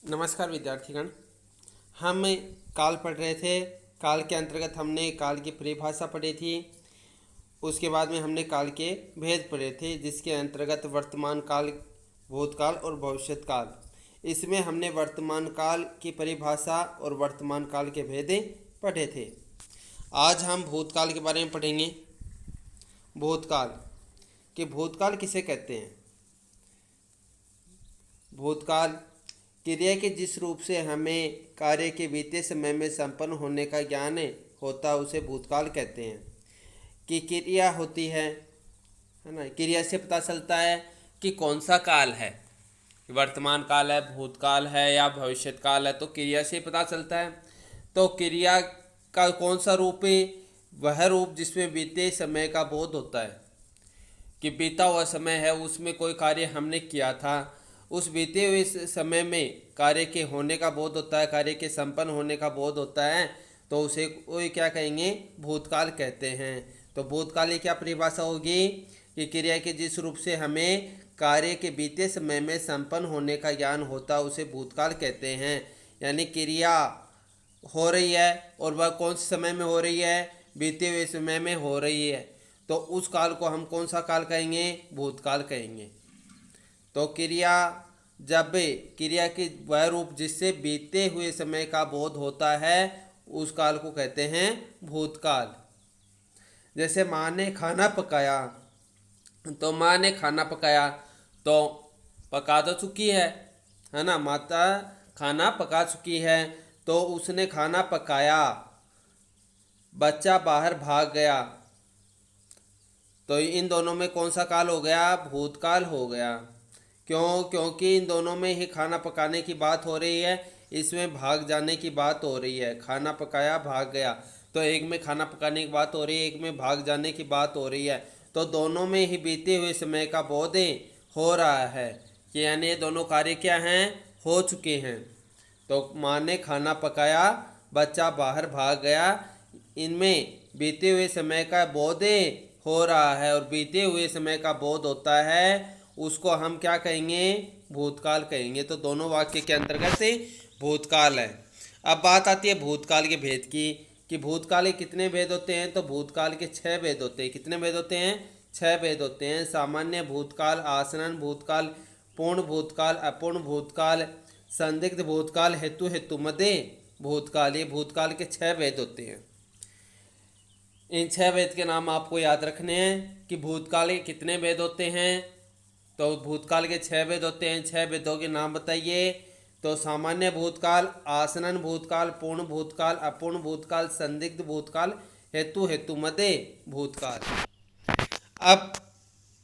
नमस्कार विद्यार्थीगण। हम काल पढ़ रहे थे। काल के अंतर्गत हमने काल की परिभाषा पढ़ी थी। उसके बाद में हमने काल के भेद पढ़े थे, जिसके अंतर्गत वर्तमान काल, भूतकाल और भविष्यत काल। इसमें हमने वर्तमान काल की परिभाषा और वर्तमान काल के भेद पढ़े थे। आज हम भूतकाल के बारे में पढ़ेंगे। भूतकाल कि भूतकाल किसे कहते हैं। भूतकाल क्रिया के जिस रूप से हमें कार्य के बीते समय में संपन्न होने का ज्ञान होता है उसे भूतकाल कहते हैं। कि क्रिया होती है ना, क्रिया से पता चलता है कि कौन सा काल है, वर्तमान काल है, भूतकाल है या भविष्यत काल है, तो क्रिया से पता चलता है। तो क्रिया का कौन सा रूप है, वह रूप जिसमें बीते समय का बोध होता है कि बीता हुआ समय है, उसमें कोई कार्य हमने किया था, उस बीते हुए समय में कार्य के होने का बोध होता है, कार्य के संपन्न होने का बोध होता है, तो उसे कोई क्या कहेंगे, भूतकाल कहते हैं। तो भूतकाल की क्या परिभाषा होगी कि क्रिया के जिस रूप से हमें कार्य के बीते समय में संपन्न होने का ज्ञान होता है उसे भूतकाल कहते हैं। यानी क्रिया हो रही है और वह कौन से समय में हो रही है, बीते हुए समय में हो रही है, तो उस काल को हम कौन सा काल कहेंगे, भूतकाल कहेंगे। तो क्रिया जब क्रिया के वह रूप जिससे बीते हुए समय का बोध होता है उस काल को कहते हैं भूतकाल। जैसे माँ ने खाना पकाया, तो माँ ने खाना पकाया तो पका तो चुकी है ना, माता खाना पका चुकी है, तो उसने खाना पकाया, बच्चा बाहर भाग गया, तो इन दोनों में कौन सा काल हो गया, भूतकाल हो गया। क्योंकि इन दोनों में ही खाना पकाने की बात हो रही है, इसमें भाग जाने की बात हो रही है। खाना पकाया भाग गया, तो एक में खाना पकाने की बात हो रही है, एक में भाग जाने की बात हो रही है, तो दोनों में ही बीते हुए समय का बोध हो रहा है कि यानी ये दोनों कार्य क्या हैं, हो चुके हैं। तो माँ ने खाना पकाया, बच्चा बाहर भाग गया, इनमें बीते हुए समय का बोध हो रहा है, और बीते हुए समय का बोध होता है उसको हम क्या कहेंगे, भूतकाल कहेंगे। तो दोनों वाक्य के अंतर्गत भूतकाल है। अब बात आती है भूतकाल के भेद की कि भूतकाल के कितने भेद होते हैं। तो भूतकाल के 6 भेद होते हैं। कितने भेद होते हैं, 6 भेद होते हैं। सामान्य भूतकाल, आसन्न भूतकाल, पूर्ण भूतकाल, अपूर्ण भूतकाल, संदिग्ध भूतकाल, हेतुमध्य भूतकाल। ये भूतकाल के 6 भेद होते हैं। इन 6 भेद के नाम आपको याद रखने हैं कि भूतकाल के कितने भेद होते हैं। तो भूतकाल के 6 भेद होते हैं। 6 भेदों के नाम बताइए। तो सामान्य भूतकाल, आसन्न भूतकाल, पूर्ण भूतकाल, अपूर्ण भूतकाल, संदिग्ध भूतकाल, हेतुमध्य भूतकाल। अब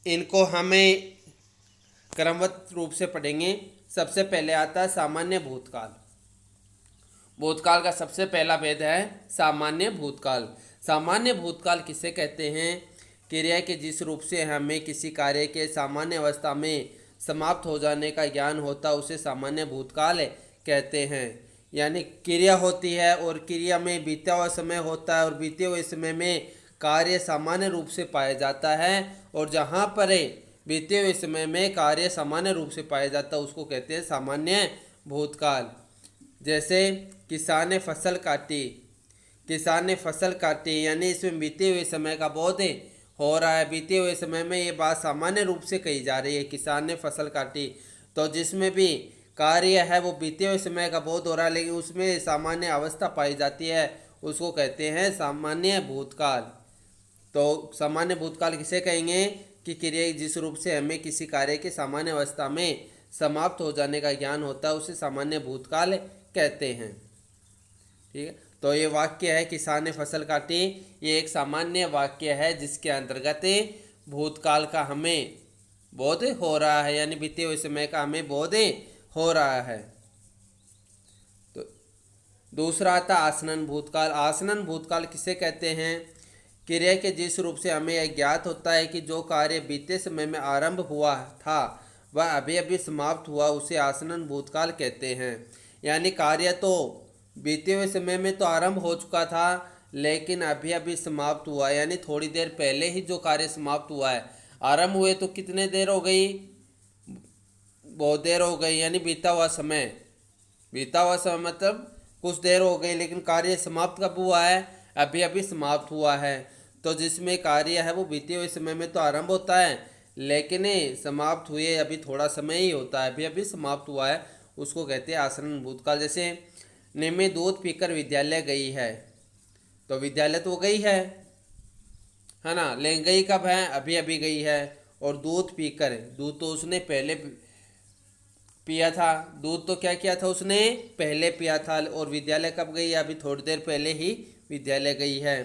इनको हमें क्रमबद्ध रूप से पढ़ेंगे। सबसे पहले आता है सामान्य भूतकाल। भूतकाल का सबसे पहला भेद है सामान्य भूतकाल। सामान्य भूतकाल किसे कहते हैं, क्रिया के जिस रूप से हमें किसी कार्य के सामान्य अवस्था में समाप्त हो जाने का ज्ञान होता है उसे सामान्य भूतकाल कहते हैं। यानी क्रिया होती है और क्रिया में बीता हुआ समय होता है और बीते हुए समय में कार्य सामान्य रूप से पाया जाता है, और जहाँ पर बीते हुए समय में कार्य सामान्य रूप से पाया जाता है उसको कहते हैं सामान्य भूतकाल। जैसे किसान ने फसल काटी, किसान ने फसल काटी यानी इसमें बीते हुए समय का बोध हो रहा है। बीते हुए समय में ये बात सामान्य रूप से कही जा रही है, किसान ने फसल काटी। तो जिसमें भी कार्य है वो बीते हुए समय का बोध हो रहा है, लेकिन उसमें सामान्य अवस्था पाई जाती है, उसको कहते हैं सामान्य भूतकाल। तो सामान्य भूतकाल किसे कहेंगे कि क्रिया जिस रूप से हमें किसी कार्य के सामान्य अवस्था में समाप्त हो जाने का ज्ञान होता है उसे सामान्य भूतकाल कहते हैं। ठीक है, तो ये वाक्य है किसान ने फसल काटी, ये एक सामान्य वाक्य है जिसके अंतर्गत भूतकाल का हमें बोध हो रहा है, यानी बीते हुए समय का हमें बोध हो रहा है। तो दूसरा आता आसन्न भूतकाल। आसन्न भूतकाल किसे कहते हैं, क्रिया के जिस रूप से हमें यह ज्ञात होता है कि जो कार्य बीते समय में आरंभ हुआ था वह अभी अभी समाप्त हुआ, उसे आसन्न भूतकाल कहते हैं। यानी कार्य तो बीते हुए समय में तो आरंभ हो चुका था लेकिन अभी अभी समाप्त हुआ, यानी थोड़ी देर पहले ही जो कार्य समाप्त हुआ है। आरंभ हुए तो कितने देर हो गई, बहुत देर हो गई, यानी बीता हुआ समय बीता हुआ समय मतलब कुछ देर हो गई, लेकिन कार्य समाप्त कब हुआ है? अभी अभी समाप्त हुआ है। तो जिसमें कार्य है वो बीते हुए समय में तो आरंभ होता है, लेकिन समाप्त हुए अभी थोड़ा समय ही होता है, अभी अभी समाप्त हुआ है, उसको कहते हैं आसन्न भूतकाल। जैसे निम्मी दूध पीकर विद्यालय गई है, तो विद्यालय तो गई है ना, लेकिन गई कब है? अभी अभी गई है। और दूध पीकर, दूध तो उसने पहले पिया था, दूध तो क्या किया था उसने? पहले पिया था। और विद्यालय कब गई है? अभी थोड़ी देर पहले ही विद्यालय गई है।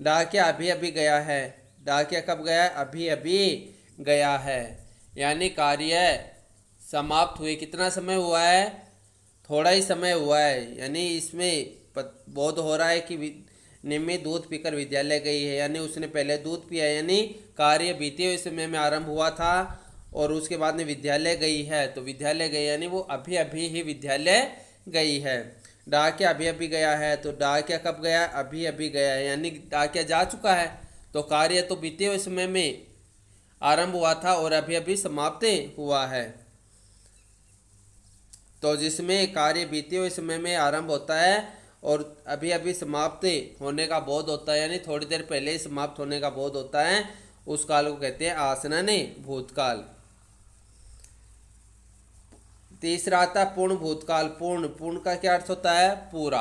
डाकिया अभी अभी गया है, डाकिया कब गया है? अभी अभी गया है। यानी कार्य समाप्त हुए कितना समय हुआ है? थोड़ा ही समय हुआ है। यानी इसमें बोध हो रहा है कि निम्मी दूध पीकर विद्यालय गई है, यानी उसने पहले दूध पिया, यानी कार्य बीते हुए समय में आरंभ हुआ था और उसके बाद में विद्यालय गई है। तो विद्यालय गई यानी वो अभी अभी ही विद्यालय गई है। डाकिया अभी अभी गया है, तो डाकिया कब गया? अभी अभी गया है, यानी डाकिया जा चुका है। तो कार्य तो बीते हुए समय में आरंभ हुआ था और अभी अभी समाप्त हुआ है। तो जिसमें कार्य बीते हुए समय में आरंभ होता है और अभी अभी समाप्त होने का बोध होता है, यानी थोड़ी देर पहले ही समाप्त होने का बोध होता है, उस काल को कहते हैं आसन्न भूतकाल। तीसरा आता है पूर्ण भूतकाल। पूर्ण, पूर्ण का क्या अर्थ होता है? पूरा।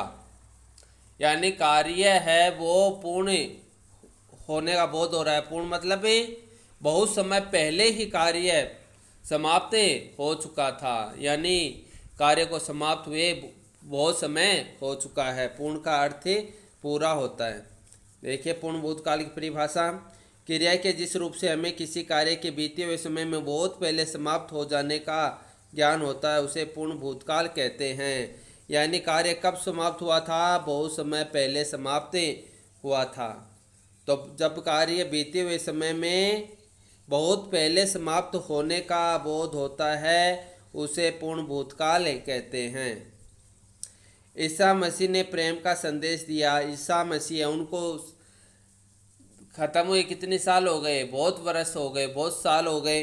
यानी कार्य है वो पूर्ण होने का बोध हो रहा है। पूर्ण मतलब बहुत समय पहले ही कार्य समाप्त हो चुका था, यानी कार्य को समाप्त हुए बहुत समय हो चुका है। पूर्ण का अर्थ पूरा होता है। देखिए पूर्ण भूतकाल की परिभाषा, क्रिया के जिस रूप से हमें किसी कार्य के बीते हुए समय में बहुत पहले समाप्त हो जाने का ज्ञान होता है, उसे पूर्ण भूतकाल कहते हैं। यानी कार्य कब समाप्त हुआ था? बहुत समय पहले समाप्त हुआ था। तो जब कार्य बीते हुए समय में बहुत पहले समाप्त होने का बोध होता है, उसे पूर्ण भूतकाल कहते हैं। ईसा मसीह ने प्रेम का संदेश दिया। ईसा मसीह, उनको ख़त्म हुए कितने साल हो गए? बहुत वर्ष हो गए, बहुत साल हो गए।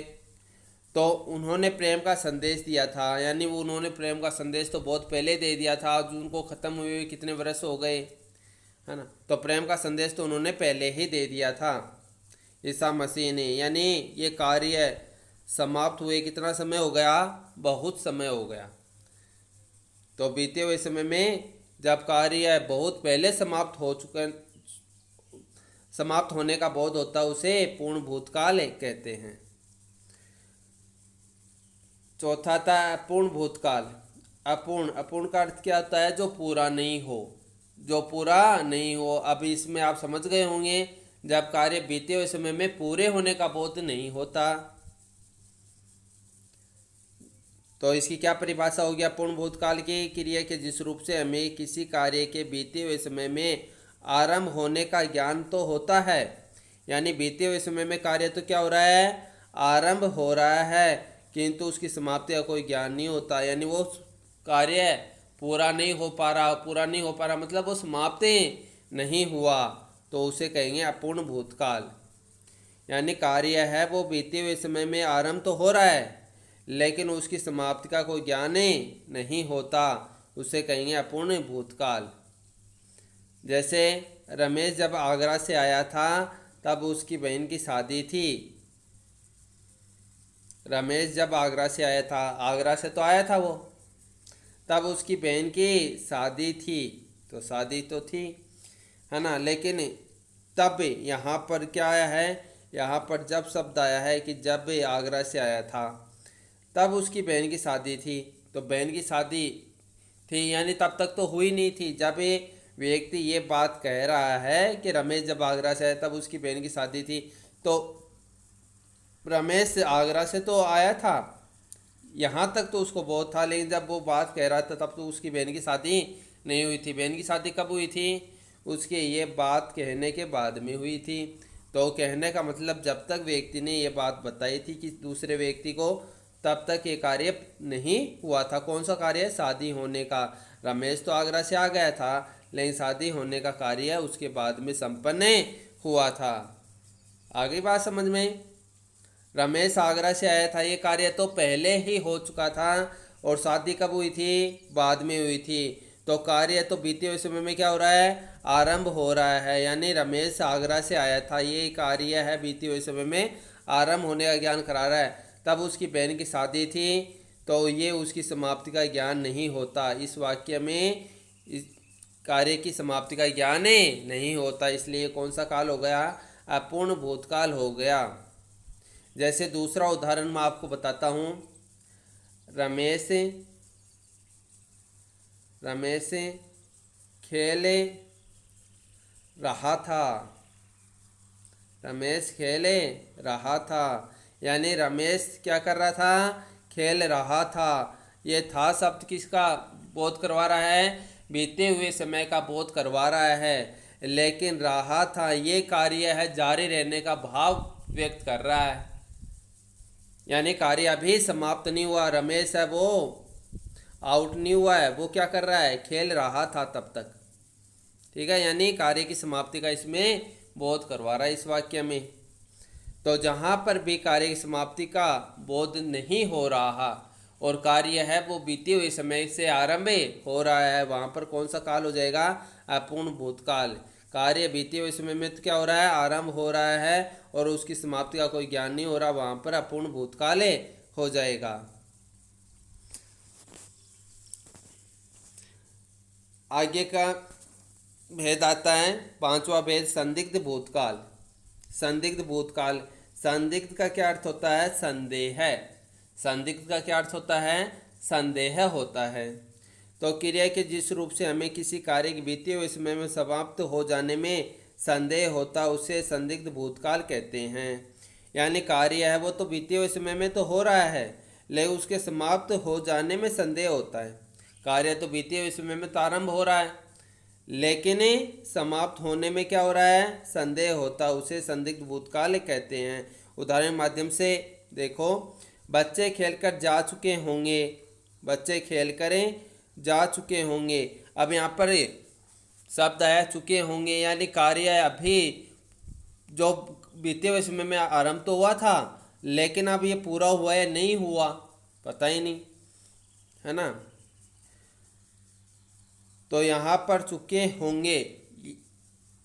तो उन्होंने प्रेम का संदेश दिया था, यानी वो उन्होंने प्रेम का संदेश तो बहुत पहले दे दिया था। आज उनको ख़त्म हुए कितने वर्ष हो गए, है ना। तो प्रेम का संदेश तो उन्होंने पहले ही दे दिया था ईसा मसीह ने। यानी ये कार्य समाप्त हुए कितना समय हो गया? बहुत समय हो गया। तो बीते हुए समय में जब कार्य बहुत पहले समाप्त हो चुके, समाप्त होने का बोध होता है, उसे पूर्ण भूतकाल कहते हैं। चौथा था अपूर्ण भूतकाल। अपूर्ण, अपूर्ण का अर्थ क्या होता है? जो पूरा नहीं हो, जो पूरा नहीं हो। अब इसमें आप समझ गए होंगे, जब कार्य बीते हुए समय में पूरे होने का बोध नहीं होता, तो इसकी क्या परिभाषा हो गया? पूर्ण भूतकाल की, क्रिया के जिस रूप से हमें किसी कार्य के बीते हुए समय में आरंभ होने का ज्ञान तो होता है, यानी बीते हुए समय में कार्य तो क्या हो रहा है? आरंभ हो रहा है, किंतु उसकी समाप्ति का कोई ज्ञान नहीं होता। यानी वो कार्य पूरा नहीं हो पा रहा, पूरा नहीं हो पा रहा मतलब वो समाप्त नहीं हुआ, तो उसे कहेंगे अपूर्ण भूतकाल। यानी कार्य है वो बीते हुए समय में आरंभ तो हो रहा है, लेकिन उसकी समाप्ति का कोई ज्ञान नहीं होता, उसे कहेंगे अपूर्ण भूतकाल। जैसे रमेश जब आगरा से आया था, तब उसकी बहन की शादी थी। रमेश जब आगरा से आया था, आगरा से तो आया था वो, तब उसकी बहन की शादी थी, तो शादी तो थी, है ना। लेकिन तब यहाँ पर क्या आया है? यहाँ पर जब शब्द आया है कि जब आगरा से आया था, तब उसकी बहन की शादी थी। तो बहन की शादी थी यानी तब तक तो हुई नहीं थी। जब ये व्यक्ति ये बात कह रहा है कि रमेश जब आगरा से आया तब उसकी बहन की शादी थी, तो रमेश आगरा से तो आया था, यहाँ तक तो उसको बहुत था, लेकिन जब वो बात कह रहा था तब तो उसकी बहन की शादी नहीं हुई थी। बहन की शादी कब हुई थी? उसके ये बात कहने के बाद में हुई थी। तो कहने का मतलब जब तक व्यक्ति ने ये बात बताई थी कि दूसरे व्यक्ति को, तब तक ये कार्य नहीं हुआ था। कौन सा कार्य? शादी होने का। रमेश तो आगरा से आ गया था, लेकिन शादी होने का कार्य उसके बाद में संपन्न हुआ था। आगे बात समझ में? रमेश आगरा से आया था, ये कार्य तो पहले ही हो चुका था और शादी कब हुई थी, बाद में हुई थी। तो कार्य तो बीते हुए समय में क्या हो रहा है, आरंभ हो रहा है। यानी रमेश आगरा से आया था, ये कार्य है बीते हुए समय में आरंभ होने का ज्ञान करा रहा है। तब उसकी बहन की शादी थी, तो ये उसकी समाप्ति का ज्ञान नहीं होता। इस वाक्य में इस कार्य की समाप्ति का ज्ञान नहीं होता, इसलिए कौन सा काल हो गया, अपूर्ण भूतकाल हो गया। जैसे दूसरा उदाहरण मैं आपको बताता हूँ। रमेश रमेश खेल रहा था। रमेश खेल रहा था, यानी रमेश क्या कर रहा था, खेल रहा था। ये था शब्द किसका बोध करवा रहा है, बीते हुए समय का बोध करवा रहा है। लेकिन रहा था ये कार्य है जारी रहने का भाव व्यक्त कर रहा है, यानी कार्य अभी समाप्त नहीं हुआ। रमेश है वो आउट नहीं हुआ है, वो क्या कर रहा है, खेल रहा था तब तक। ठीक है, यानी कार्य की समाप्ति का इसमें बोध करवा रहा है इस वाक्य में। तो जहाँ पर भी कार्य की समाप्ति का बोध नहीं हो रहा और कार्य है वो बीते हुए समय से आरंभ हो रहा है, वहाँ पर कौन सा काल हो जाएगा, अपूर्ण भूतकाल। कार्य बीते हुए समय में तो क्या हो रहा है, आरंभ हो रहा है और उसकी समाप्ति का कोई ज्ञान नहीं हो रहा, वहाँ पर अपूर्ण भूतकाल हो जाएगा। आगे का भेद आता है, पांचवा भेद, संदिग्ध भूतकाल। संदिग्ध भूतकाल, संदिग्ध का क्या अर्थ होता है, संदेह। संदिग्ध का क्या अर्थ होता है, संदेह होता है। तो क्रिया के जिस रूप से हमें किसी कार्य के बीते हुए समय में समाप्त हो जाने में संदेह होता, उसे संदिग्ध भूतकाल कहते हैं। यानी कार्य है वो तो बीते हुए समय में तो हो रहा है, लेकिन उसके समाप्त हो जाने में संदेह होता है। कार्य तो बीते हुए समय में तो आरंभ हो रहा है, लेकिन समाप्त होने में क्या हो रहा है, संदेह होता, उसे संदिग्ध भूतकाल कहते हैं। उदाहरण माध्यम से देखो, बच्चे खेलकर जा चुके होंगे, बच्चे खेल करें जा चुके होंगे। अब यहाँ पर शब्द आया चुके होंगे, यानी कार्य अभी जो बीते हुए समय में आरंभ तो हुआ था, लेकिन अब ये पूरा हुआ है नहीं हुआ, पता ही नहीं, है ना। तो यहाँ पर चुके होंगे,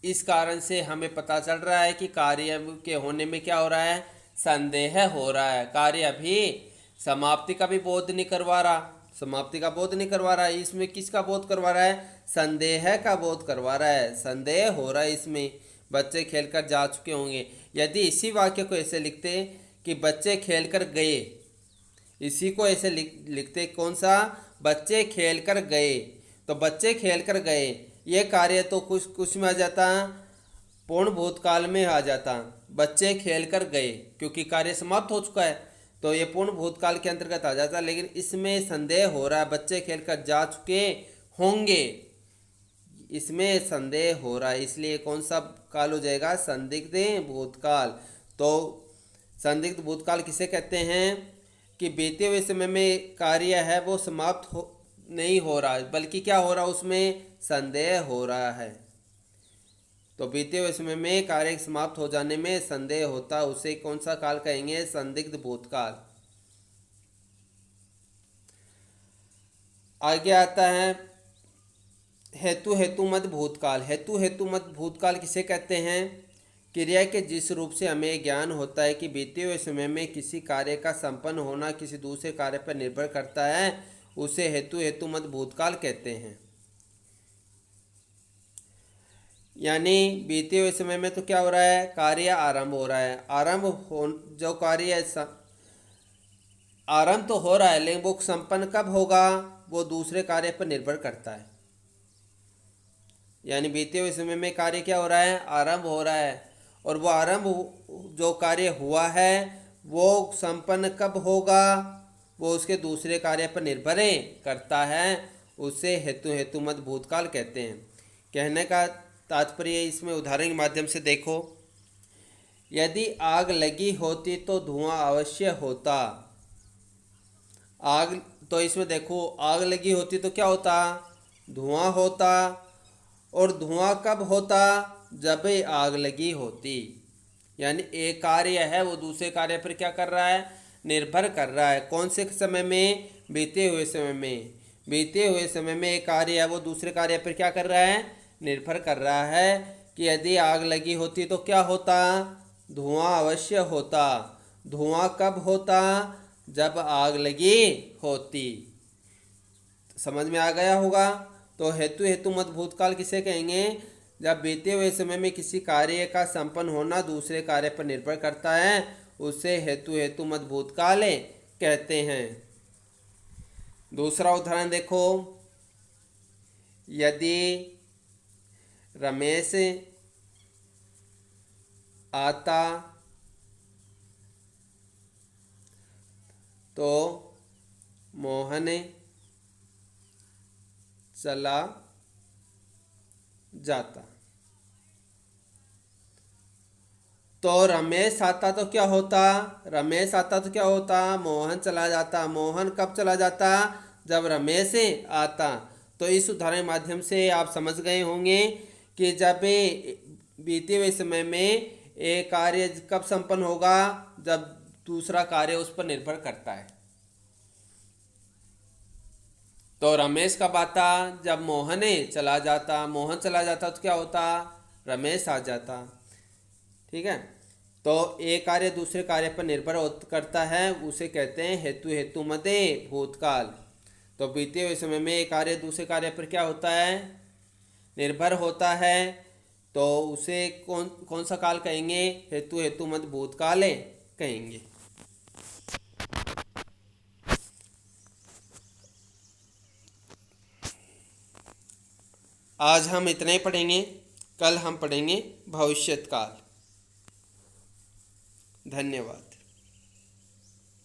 इस कारण से हमें पता चल रहा है कि कार्य के होने में क्या हो रहा है, संदेह हो रहा है। कार्य अभी समाप्ति का भी बोध नहीं करवा रहा, समाप्ति का बोध नहीं करवा रहा है। इसमें किसका बोध करवा रहा है, संदेह का बोध करवा रहा है, संदेह हो रहा है इसमें। बच्चे खेलकर जा चुके होंगे, यदि इसी वाक्य को ऐसे लिखते कि बच्चे खेलकर गए, इसी को ऐसे लिखते कौन सा, बच्चे खेलकर गए, तो बच्चे खेलकर गए ये कार्य तो कुछ में आ जाता, पूर्ण भूतकाल में आ जाता। बच्चे खेलकर गए क्योंकि कार्य समाप्त हो चुका है, तो ये पूर्ण भूतकाल के अंतर्गत आ जाता। लेकिन इसमें संदेह हो रहा है, बच्चे खेलकर जा चुके होंगे, इसमें संदेह हो रहा है, इसलिए कौन सा काल हो जाएगा, संदिग्ध भूतकाल। तो संदिग्ध भूतकाल किसे कहते हैं कि बीते हुए समय में कार्य है वो समाप्त हो नहीं हो रहा, बल्कि क्या हो रहा, उसमें संदेह हो रहा है। तो बीते हुए समय में कार्य समाप्त हो जाने में संदेह होता, उसे कौन सा काल कहेंगे, संदिग्ध भूतकाल। आगे आता है हेतु मत भूतकाल। हेतु मत भूतकाल किसे कहते हैं, क्रिया के जिस रूप से हमें ज्ञान होता है कि बीते हुए समय में किसी कार्य का संपन्न होना किसी दूसरे कार्य पर निर्भर करता है, उसे हेतु मत भूतकाल कहते हैं। यानी बीते हुए समय में तो क्या हो रहा है, कार्य आरंभ हो रहा है, जो कार्य आरंभ तो हो रहा है, लेकिन वो संपन्न कब होगा, वो दूसरे कार्य पर निर्भर करता है। यानी बीते हुए समय में कार्य क्या हो रहा है, आरंभ हो रहा है, और वो आरंभ जो कार्य हुआ है वो संपन्न कब होगा, वो उसके दूसरे कार्य पर निर्भर करता है, उसे हेतु मत भूतकाल कहते हैं। कहने का तात्पर्य इसमें उदाहरण के माध्यम से देखो, यदि आग लगी होती तो धुआं अवश्य होता। आग तो इसमें देखो, आग लगी होती तो क्या होता, धुआं होता, और धुआं कब होता, जब आग लगी होती। यानी एक कार्य है वो दूसरे कार्य पर क्या कर रहा है, निर्भर कर रहा है। कौन से समय में, बीते हुए समय में। बीते हुए समय में एक कार्य है वो दूसरे कार्य पर क्या कर रहा है, निर्भर कर रहा है कि यदि आग लगी होती तो क्या होता, धुआं अवश्य होता। धुआं कब होता, जब आग लगी होती। समझ में आ गया होगा। तो हेतु हेतु मत भूतकाल किसे कहेंगे, जब बीते हुए समय में किसी कार्य का संपन्न होना दूसरे कार्य पर निर्भर करता है, उसे हेतु हेतु मत भूतकाल कहते हैं। दूसरा उदाहरण देखो, यदि रमेश आता तो मोहन चला जाता। तो रमेश आता तो क्या होता, रमेश आता तो क्या होता, मोहन चला जाता। मोहन कब चला जाता, जब रमेश आता। तो इस उदाहरण के माध्यम से आप समझ गए होंगे कि जब बीते हुए समय में एक कार्य कब संपन्न होगा, जब दूसरा कार्य उस पर निर्भर करता है। तो रमेश कब आता, जब मोहन चला जाता। मोहन चला जाता तो क्या होता, रमेश आ जाता। ठीक है। तो एक कार्य दूसरे कार्य पर निर्भर करता है, उसे कहते हैं हेतु हेतु मदे भूतकाल। तो बीते हुए समय में एक कार्य दूसरे कार्य पर क्या होता है, निर्भर होता है। तो उसे कौन कौन सा काल कहेंगे, हेतु हेतु मद भूतकाल कहेंगे। आज हम इतना ही पढ़ेंगे, कल हम पढ़ेंगे भविष्यत काल। धन्यवाद।